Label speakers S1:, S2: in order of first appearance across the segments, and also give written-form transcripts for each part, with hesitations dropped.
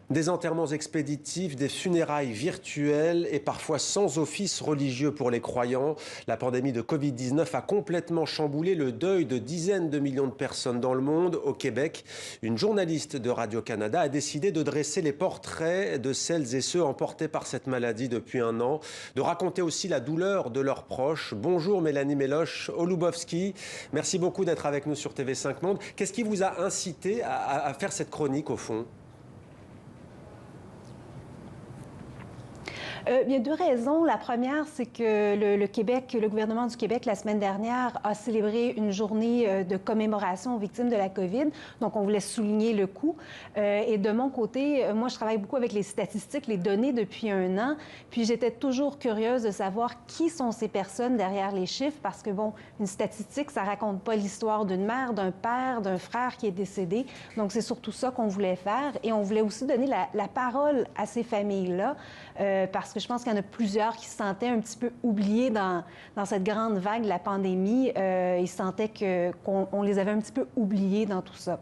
S1: Des enterrements expéditifs, des funérailles virtuelles et parfois sans office religieux pour les croyants. La pandémie de Covid-19 a complètement chamboulé le deuil de dizaines de millions de personnes dans le monde. Au Québec, une journaliste de Radio-Canada a décidé de dresser les portraits de celles et ceux emportés par cette maladie depuis un an, de raconter aussi la douleur de leurs proches. Bonjour Mélanie Meloche-Olubowski, merci beaucoup d'être avec nous sur TV5 Monde. Qu'est-ce qui vous a incité à faire cette chronique au fond ?
S2: Il y a deux raisons. La première, c'est que le gouvernement du Québec, la semaine dernière, a célébré une journée de commémoration aux victimes de la COVID. Donc, on voulait souligner le coup. Et de mon côté, moi, je travaille beaucoup avec les statistiques, les données depuis un an. Puis, j'étais toujours curieuse de savoir qui sont ces personnes derrière les chiffres, parce que, bon, une statistique, ça raconte pas l'histoire d'une mère, d'un père, d'un frère qui est décédé. Donc, c'est surtout ça qu'on voulait faire. Et on voulait aussi donner la parole à ces familles-là, parce que je pense qu'il y en a plusieurs qui se sentaient un petit peu oubliés dans cette grande vague de la pandémie. Ils sentaient qu'on les avait un petit peu oubliés dans tout ça.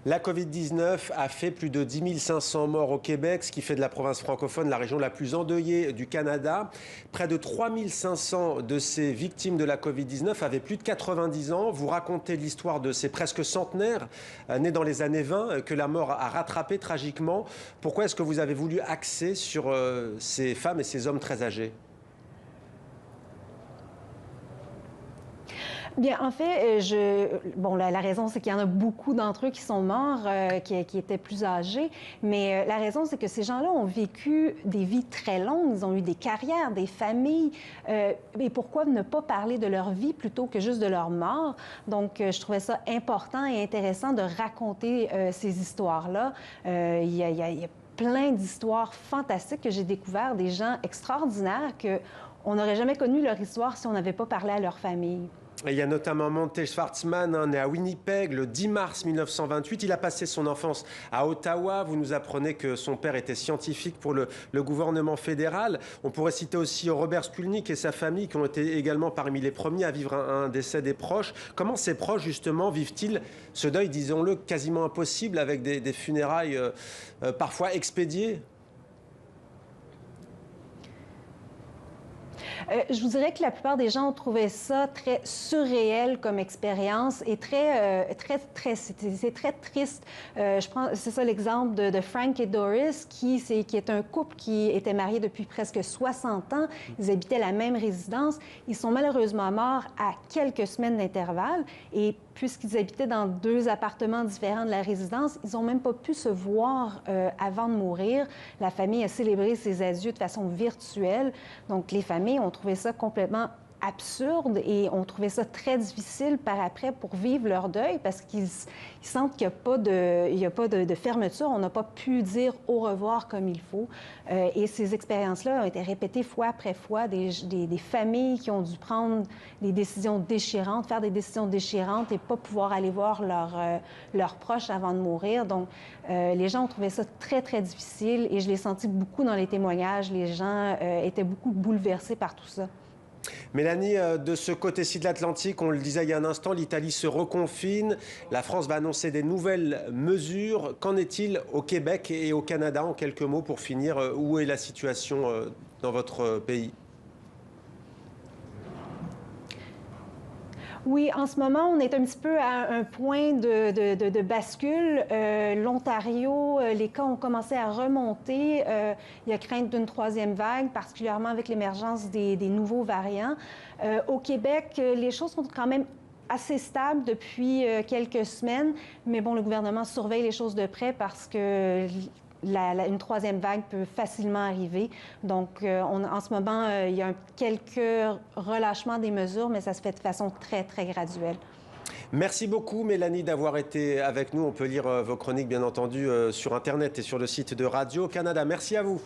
S1: La COVID-19 a fait plus de 10 500 morts au Québec, ce qui fait de la province francophone la région la plus endeuillée du Canada. Près de 3 500 de ces victimes de la COVID-19 avaient plus de 90 ans. Vous racontez l'histoire de ces presque centenaires, nés dans les années 20, que la mort a rattrapé tragiquement. Pourquoi est-ce que vous avez voulu axer sur ces femmes et ces hommes très âgés ?
S2: Bien, en fait, la raison, c'est qu'il y en a beaucoup d'entre eux qui sont morts, qui étaient plus âgés. Mais la raison, c'est que ces gens-là ont vécu des vies très longues. Ils ont eu des carrières, des familles. Et pourquoi ne pas parler de leur vie plutôt que juste de leur mort? Donc, je trouvais ça important et intéressant de raconter ces histoires-là. Il y a plein d'histoires fantastiques que j'ai découvertes, des gens extraordinaires qu'on n'aurait jamais connu leur histoire si on n'avait pas parlé à leur famille.
S1: Il y a notamment Monte Schwartzman, né à Winnipeg le 10 mars 1928. Il a passé son enfance à Ottawa. Vous nous apprenez que son père était scientifique pour le gouvernement fédéral. On pourrait citer aussi Robert Skulnik et sa famille qui ont été également parmi les premiers à vivre un décès des proches. Comment ces proches, justement, vivent-ils ce deuil, disons-le, quasiment impossible avec des funérailles parfois expédiées ?
S2: Je vous dirais que la plupart des gens ont trouvé ça très surréel comme expérience et c'est très triste. C'est ça l'exemple de Frank et Doris, qui est un couple qui était marié depuis presque 60 ans. Ils habitaient la même résidence. Ils sont malheureusement morts à quelques semaines d'intervalle et puisqu'ils habitaient dans deux appartements différents de la résidence, ils n'ont même pas pu se voir avant de mourir. La famille a célébré ses adieux de façon virtuelle. Donc, les familles ont trouvé ça complètement absurde et ont trouvé ça très difficile par après pour vivre leur deuil parce qu'ils sentent qu'il n'y a pas de fermeture. On n'a pas pu dire au revoir comme il faut. Et ces expériences-là ont été répétées fois après fois. Des familles qui ont dû prendre des décisions déchirantes, faire des décisions déchirantes et pas pouvoir aller voir leurs proches avant de mourir. Donc, les gens ont trouvé ça très, très difficile et je l'ai senti beaucoup dans les témoignages. Les gens étaient beaucoup bouleversés par tout ça.
S1: Mélanie, de ce côté-ci de l'Atlantique, on le disait il y a un instant, l'Italie se reconfine. La France va annoncer des nouvelles mesures. Qu'en est-il au Québec et au Canada, en quelques mots, pour finir? Où est la situation dans votre pays?
S2: Oui, en ce moment, on est un petit peu à un point de bascule. L'Ontario, les cas ont commencé à remonter. Il y a crainte d'une troisième vague, particulièrement avec l'émergence des nouveaux variants. Au Québec, les choses sont quand même assez stables depuis quelques semaines, mais bon, le gouvernement surveille les choses de près parce que une troisième vague peut facilement arriver. Donc, en ce moment, il y a quelques relâchements des mesures, mais ça se fait de façon très, très graduelle.
S1: Merci beaucoup, Mélanie, d'avoir été avec nous. On peut lire vos chroniques, bien entendu, sur Internet et sur le site de Radio-Canada. Merci à vous.